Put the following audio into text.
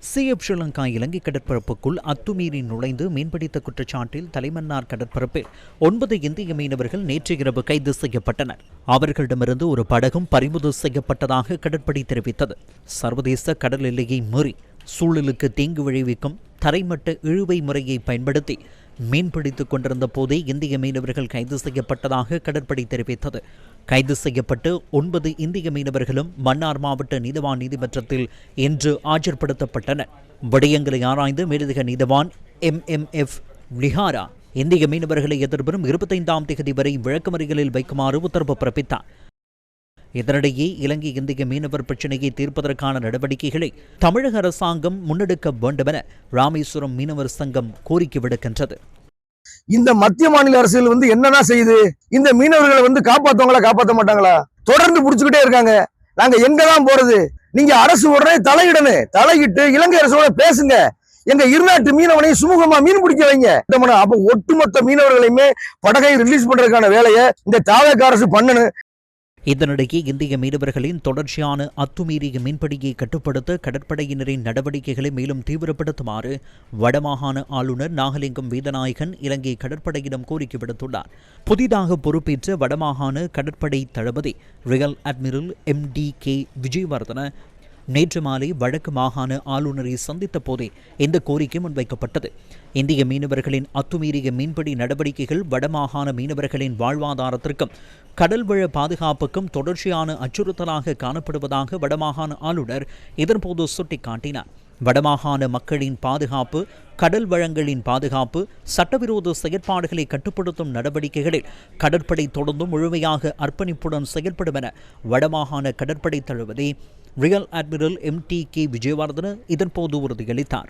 CF Sri Lanka இலங்கை கடற்பரப்புக்குள் அத்துமீறி நுழைந்து மீன்பிடித்த குற்றச்சாட்டில் தலைமன்னார் கடற்பரப்பில் 9 இந்திய மீனவர்கள் நேற்று இரவு கைது செய்யப்பட்டனர். அவர்களிடமிருந்து ஒரு படகும் பறிமுதல் செய்யப்பட்டதாக கடற்படை தெரிவித்தது. சர்வதேச கடல் எல்லையை மீறி சூழலுக்கு தீங்கு விளைவிக்கும் தரைமட்ட இழுவை முறையை பயன்படுத்தி மீன்பிடித்துக் கொண்டிருந்த போதே இந்திய மீனவர்கள் கைது செய்யப்பட்டதாக கடற்படை தெரிவித்தது. கைது செய்யப்பட்டு 9 இந்திய மீனவர்களும் மன்னார் மாவட்ட நீதவான் நீதிமன்றத்தில் இன்று ஆஜர்படுத்தப்பட்டனர். விடயங்களை ஆராய்ந்து மேலதிக நீதவான் MMF லிஹாரா இந்திய மீனவர்களை எதிர்வரும் 25ஆம் தேதி வரை விளக்கமறியலில் வைக்குமாறு உத்தரவு பிறப்பித்தார். இதனிடையே இலங்கை இந்திய மீனவர் பிரச்சினையை தீர்ப்பதற்கான நடவடிக்கைகளை தமிழக அரசாங்கம் முன்னெடுக்க வேண்டுமென ராமேஸ்வரம் மீனவர் சங்கம் கோரிக்கை விடுக்கின்றது. இந்த மத்திய மாநில அரசுகள் என்னன்னா செய்யுது? இந்த மீனவர்களை காப்பாத்துவாங்களா, காப்பாற்ற மாட்டாங்களா? தொடர்ந்து புடிச்சுக்கிட்டே இருக்காங்க. நாங்க எங்கதான் போறது? நீங்க அரசு உடனே தலையிட்டு இலங்கை அரசோட பேசுங்க. எங்க இருநாட்டு மீனவனை சுமூகமா மீன் பிடிக்க வைங்க. அப்ப ஒட்டுமொத்த மீனவர்களையுமே படகை ரிலீஸ் பண்றதுக்கான வேலையை இந்த தாவேக அரசு பண்ணணும். இதனிடையே இந்திய மீனவர்களின் தொடர்ச்சியான அத்துமீறிய மீன்பிடியை கட்டுப்படுத்த கடற்படையினரின் நடவடிக்கைகளை மேலும் தீவிரப்படுத்துமாறு வடமாகாண ஆளுநர் நாகலிங்கம் வேதநாயகன் இலங்கை கடற்படையிடம் கோரிக்கை விடுத்துள்ளார். புதிதாக பொறுப்பேற்ற வடமாகாண கடற்படை தளபதி ரியல் அட்மிரல் MDK விஜயவர்தன நேற்று மாலை வடக்கு மாகாண ஆளுநரை சந்தித்த போதே இந்த கோரிக்கை முன்வைக்கப்பட்டது. இந்திய மீனவர்களின் அத்துமீறிய மீன்பிடி நடவடிக்கைகள் வடமாகாண மீனவர்களின் வாழ்வாதாரத்திற்கும் கடல்வள பாதுகாப்புக்கும் தொடர்ச்சியான அச்சுறுத்தலாக காணப்படுவதாக வடமாகாண ஆளுநர் இதன்போது சுட்டிக்காட்டினார். வடமாகாண மக்களின் பாதுகாப்பு, கடல் வளங்களின் பாதுகாப்பு, சட்டவிரோத செயற்பாடுகளை கட்டுப்படுத்தும் நடவடிக்கைகளில் கடற்படை தொடர்ந்தும் முழுமையாக அர்ப்பணிப்புடன் செயல்படும் என வடமாகாண கடற்படை தளபதி ரியல் அட்மிரல் MTK விஜயவர்தன இதன்போது உறுதியளித்தார்.